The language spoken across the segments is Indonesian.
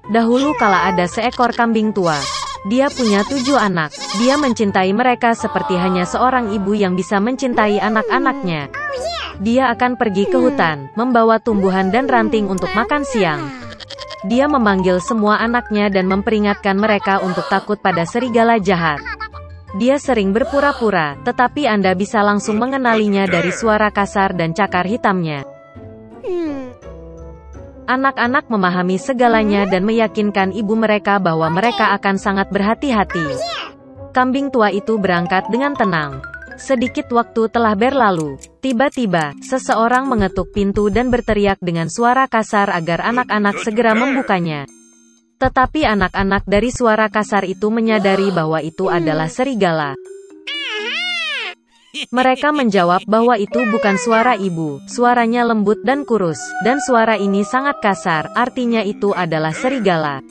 Dahulu kala ada seekor kambing tua. Dia punya 7 anak. Dia mencintai mereka seperti hanya seorang ibu yang bisa mencintai anak-anaknya. Dia akan pergi ke hutan, membawa tumbuhan dan ranting untuk makan siang. Dia memanggil semua anaknya dan memperingatkan mereka untuk takut pada serigala jahat. Dia sering berpura-pura, tetapi Anda bisa langsung mengenalinya dari suara kasar dan cakar hitamnya. Anak-anak memahami segalanya dan meyakinkan ibu mereka bahwa mereka akan sangat berhati-hati. Kambing tua itu berangkat dengan tenang. Sedikit waktu telah berlalu. Tiba-tiba, seseorang mengetuk pintu dan berteriak dengan suara kasar agar anak-anak segera membukanya. Tetapi anak-anak dari suara kasar itu menyadari bahwa itu adalah serigala. Mereka menjawab bahwa itu bukan suara ibu, suaranya lembut dan kurus, dan suara ini sangat kasar, artinya itu adalah serigala.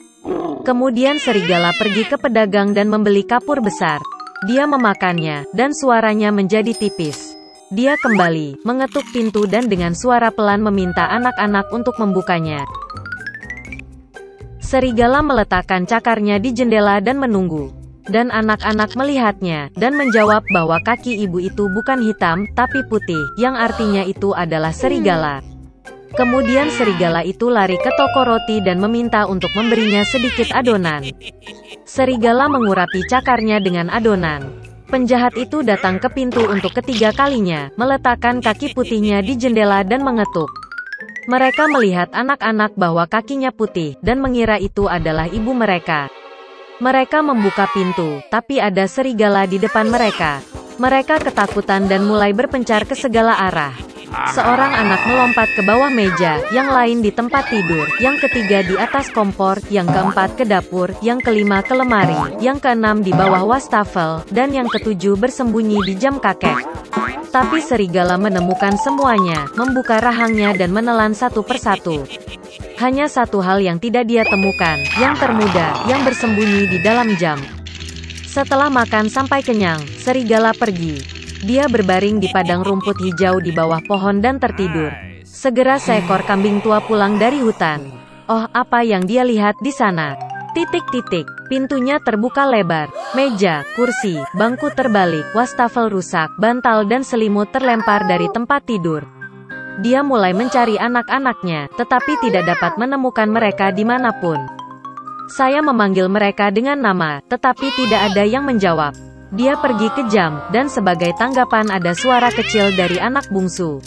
Kemudian serigala pergi ke pedagang dan membeli kapur besar. Dia memakannya, dan suaranya menjadi tipis. Dia kembali, mengetuk pintu dan dengan suara pelan meminta anak-anak untuk membukanya. Serigala meletakkan cakarnya di jendela dan menunggu. Dan anak-anak melihatnya, dan menjawab bahwa kaki ibu itu bukan hitam, tapi putih, yang artinya itu adalah serigala. Kemudian serigala itu lari ke toko roti dan meminta untuk memberinya sedikit adonan. Serigala mengurapi cakarnya dengan adonan. Penjahat itu datang ke pintu untuk ketiga kalinya, meletakkan kaki putihnya di jendela dan mengetuk. Mereka melihat anak-anak bahwa kakinya putih, dan mengira itu adalah ibu mereka. Mereka membuka pintu, tapi ada serigala di depan mereka. Mereka ketakutan dan mulai berpencar ke segala arah. Seorang anak melompat ke bawah meja, yang lain di tempat tidur, yang ketiga di atas kompor, yang keempat ke dapur, yang kelima ke lemari, yang keenam di bawah wastafel, dan yang ketujuh bersembunyi di jam kakek. Tapi serigala menemukan semuanya, membuka rahangnya dan menelan satu persatu. Hanya satu hal yang tidak dia temukan, yang termuda, yang bersembunyi di dalam jam. Setelah makan sampai kenyang, serigala pergi. Dia berbaring di padang rumput hijau di bawah pohon dan tertidur. Segera seekor kambing tua pulang dari hutan. Oh, apa yang dia lihat di sana? Titik-titik. Pintunya terbuka lebar. Meja, kursi, bangku terbalik, wastafel rusak, bantal dan selimut terlempar dari tempat tidur. Dia mulai mencari anak-anaknya, tetapi tidak dapat menemukan mereka dimanapun. Saya memanggil mereka dengan nama, tetapi tidak ada yang menjawab. Dia pergi ke jam, dan sebagai tanggapan ada suara kecil dari anak bungsu.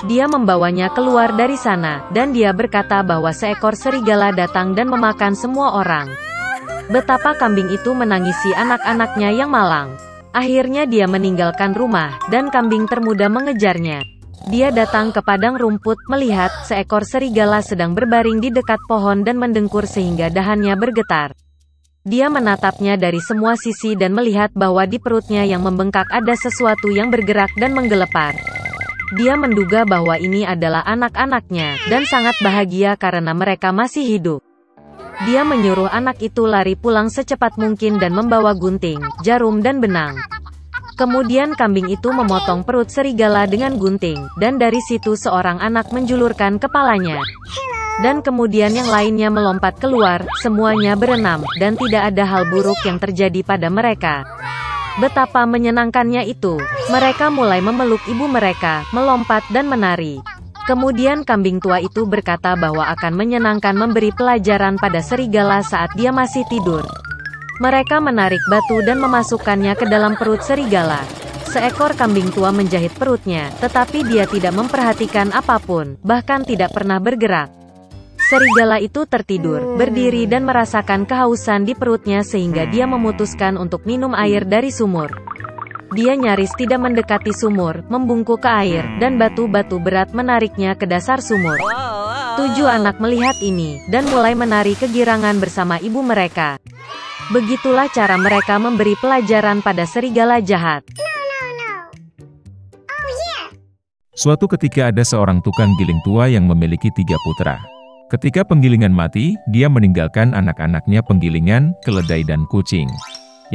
Dia membawanya keluar dari sana, dan dia berkata bahwa seekor serigala datang dan memakan semua orang. Betapa kambing itu menangisi anak-anaknya yang malang. Akhirnya dia meninggalkan rumah, dan kambing termuda mengejarnya. Dia datang ke padang rumput, melihat seekor serigala sedang berbaring di dekat pohon dan mendengkur sehingga dahannya bergetar. Dia menatapnya dari semua sisi dan melihat bahwa di perutnya yang membengkak ada sesuatu yang bergerak dan menggelepar. Dia menduga bahwa ini adalah anak-anaknya, dan sangat bahagia karena mereka masih hidup. Dia menyuruh anak itu lari pulang secepat mungkin dan membawa gunting, jarum dan benang. Kemudian kambing itu memotong perut serigala dengan gunting, dan dari situ seorang anak menjulurkan kepalanya. Dan kemudian yang lainnya melompat keluar, semuanya berenam, dan tidak ada hal buruk yang terjadi pada mereka. Betapa menyenangkannya itu. Mereka mulai memeluk ibu mereka, melompat dan menari. Kemudian kambing tua itu berkata bahwa akan menyenangkan memberi pelajaran pada serigala saat dia masih tidur. Mereka menarik batu dan memasukkannya ke dalam perut serigala. Seekor kambing tua menjahit perutnya, tetapi dia tidak memperhatikan apapun, bahkan tidak pernah bergerak. Serigala itu tertidur, berdiri dan merasakan kehausan di perutnya sehingga dia memutuskan untuk minum air dari sumur. Dia nyaris tidak mendekati sumur, membungkuk ke air, dan batu-batu berat menariknya ke dasar sumur. 7 anak melihat ini, dan mulai menari kegirangan bersama ibu mereka. Begitulah cara mereka memberi pelajaran pada serigala jahat. Suatu ketika ada seorang tukang giling tua yang memiliki 3 putra. Ketika penggilingan mati, dia meninggalkan anak-anaknya penggilingan, keledai dan kucing.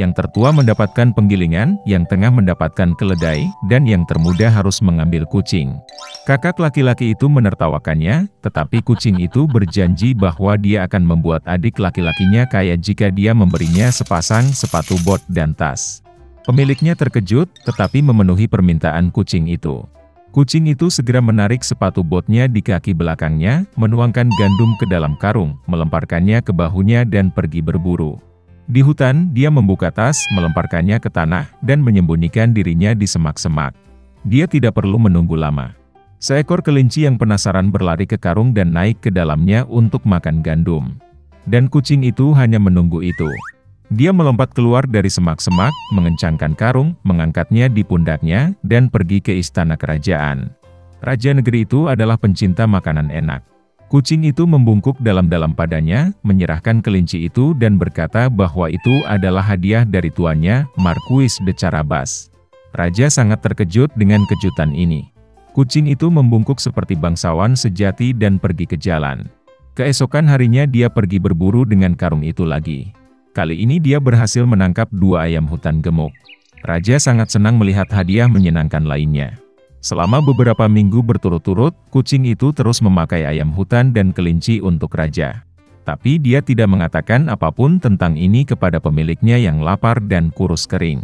Yang tertua mendapatkan penggilingan, yang tengah mendapatkan keledai, dan yang termuda harus mengambil kucing. Kakak laki-laki itu menertawakannya, tetapi kucing itu berjanji bahwa dia akan membuat adik laki-lakinya kaya jika dia memberinya sepasang sepatu bot dan tas. Pemiliknya terkejut, tetapi memenuhi permintaan kucing itu. Kucing itu segera menarik sepatu botnya di kaki belakangnya, menuangkan gandum ke dalam karung, melemparkannya ke bahunya dan pergi berburu. Di hutan, dia membuka tas, melemparkannya ke tanah, dan menyembunyikan dirinya di semak-semak. Dia tidak perlu menunggu lama. Seekor kelinci yang penasaran berlari ke karung dan naik ke dalamnya untuk makan gandum. Dan kucing itu hanya menunggu itu. Dia melompat keluar dari semak-semak, mengencangkan karung, mengangkatnya di pundaknya, dan pergi ke istana kerajaan. Raja negeri itu adalah pencinta makanan enak. Kucing itu membungkuk dalam-dalam padanya, menyerahkan kelinci itu dan berkata bahwa itu adalah hadiah dari tuannya, Marquis de Carabas. Raja sangat terkejut dengan kejutan ini. Kucing itu membungkuk seperti bangsawan sejati dan pergi ke jalan. Keesokan harinya dia pergi berburu dengan karung itu lagi. Kali ini dia berhasil menangkap 2 ayam hutan gemuk. Raja sangat senang melihat hadiah menyenangkan lainnya. Selama beberapa minggu berturut-turut, kucing itu terus memakai ayam hutan dan kelinci untuk raja. Tapi dia tidak mengatakan apapun tentang ini kepada pemiliknya yang lapar dan kurus kering.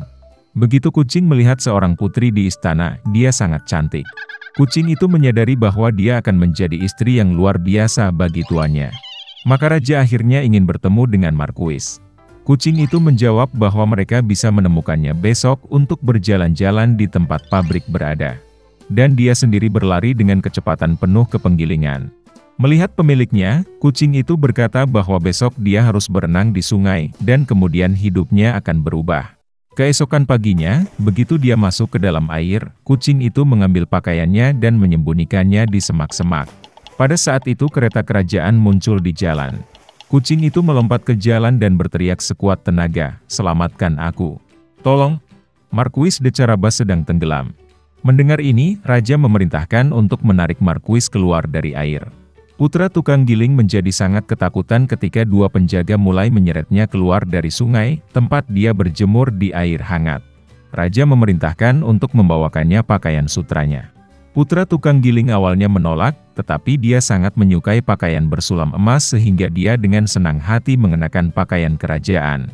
Begitu kucing melihat seorang putri di istana, dia sangat cantik. Kucing itu menyadari bahwa dia akan menjadi istri yang luar biasa bagi tuannya. Maka raja akhirnya ingin bertemu dengan Marquis. Kucing itu menjawab bahwa mereka bisa menemukannya besok untuk berjalan-jalan di tempat pabrik berada. Dan dia sendiri berlari dengan kecepatan penuh ke penggilingan. Melihat pemiliknya, kucing itu berkata bahwa besok dia harus berenang di sungai, dan kemudian hidupnya akan berubah. Keesokan paginya, begitu dia masuk ke dalam air, kucing itu mengambil pakaiannya dan menyembunyikannya di semak-semak. Pada saat itu kereta kerajaan muncul di jalan. Kucing itu melompat ke jalan dan berteriak sekuat tenaga, "Selamatkan aku! Tolong! Marquis de Carabas sedang tenggelam." Mendengar ini, raja memerintahkan untuk menarik Marquis keluar dari air. Putra tukang giling menjadi sangat ketakutan ketika 2 penjaga mulai menyeretnya keluar dari sungai, tempat dia berjemur di air hangat. Raja memerintahkan untuk membawakannya pakaian sutranya. Putra tukang giling awalnya menolak, tetapi dia sangat menyukai pakaian bersulam emas sehingga dia dengan senang hati mengenakan pakaian kerajaan.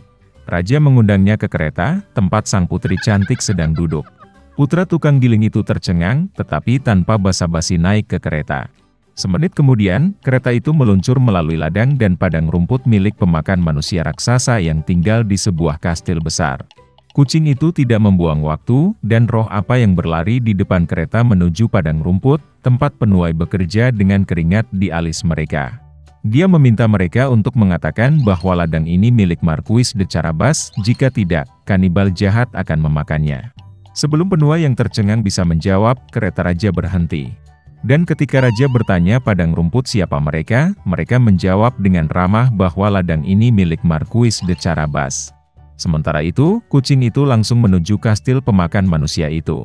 Raja mengundangnya ke kereta, tempat sang putri cantik sedang duduk. Putra tukang giling itu tercengang, tetapi tanpa basa-basi naik ke kereta. Semenit kemudian, kereta itu meluncur melalui ladang dan padang rumput milik pemakan manusia raksasa yang tinggal di sebuah kastil besar. Kucing itu tidak membuang waktu, dan roh apa yang berlari di depan kereta menuju padang rumput, tempat penuai bekerja dengan keringat di alis mereka. Dia meminta mereka untuk mengatakan bahwa ladang ini milik Marquis de Carabas, jika tidak, kanibal jahat akan memakannya. Sebelum penuai yang tercengang bisa menjawab, kereta raja berhenti. Dan ketika raja bertanya padang rumput siapa mereka, mereka menjawab dengan ramah bahwa ladang ini milik Marquis de Carabas. Sementara itu, kucing itu langsung menuju kastil pemakan manusia itu.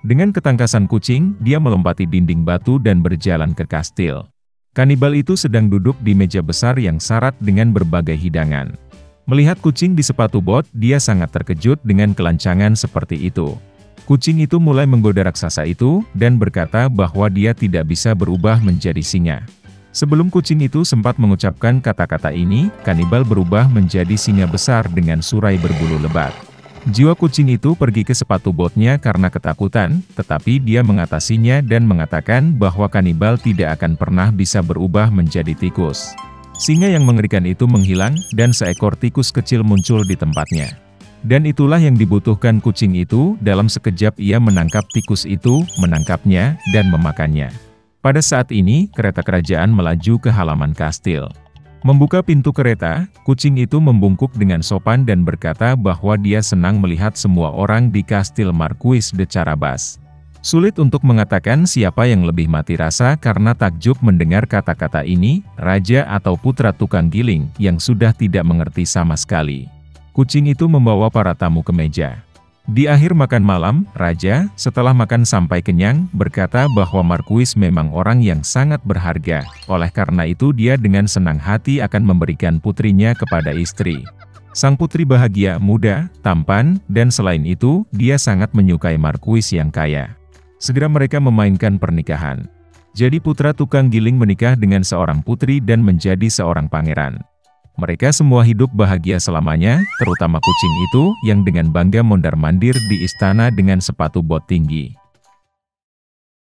Dengan ketangkasan kucing, dia melompati dinding batu dan berjalan ke kastil. Kanibal itu sedang duduk di meja besar yang syarat dengan berbagai hidangan. Melihat kucing di sepatu bot, dia sangat terkejut dengan kelancangan seperti itu. Kucing itu mulai menggoda raksasa itu, dan berkata bahwa dia tidak bisa berubah menjadi singa. Sebelum kucing itu sempat mengucapkan kata-kata ini, kanibal berubah menjadi singa besar dengan surai berbulu lebat. Jiwa kucing itu pergi ke sepatu botnya karena ketakutan, tetapi dia mengatasinya dan mengatakan bahwa kanibal tidak akan pernah bisa berubah menjadi tikus. Singa yang mengerikan itu menghilang, dan seekor tikus kecil muncul di tempatnya. Dan itulah yang dibutuhkan kucing itu, dalam sekejap ia menangkap tikus itu, menangkapnya, dan memakannya. Pada saat ini, kereta kerajaan melaju ke halaman kastil. Membuka pintu kereta, kucing itu membungkuk dengan sopan dan berkata bahwa dia senang melihat semua orang di kastil Marquis de Carabas. Sulit untuk mengatakan siapa yang lebih mati rasa karena takjub mendengar kata-kata ini, raja atau putra tukang giling, yang sudah tidak mengerti sama sekali. Kucing itu membawa para tamu ke meja. Di akhir makan malam, raja, setelah makan sampai kenyang, berkata bahwa Marquis memang orang yang sangat berharga. Oleh karena itu dia dengan senang hati akan memberikan putrinya kepada istri. Sang putri bahagia, muda, tampan, dan selain itu, dia sangat menyukai Marquis yang kaya. Segera mereka memainkan pernikahan. Jadi putra tukang giling menikah dengan seorang putri dan menjadi seorang pangeran. Mereka semua hidup bahagia selamanya, terutama kucing itu yang dengan bangga mondar-mandir di istana dengan sepatu bot tinggi.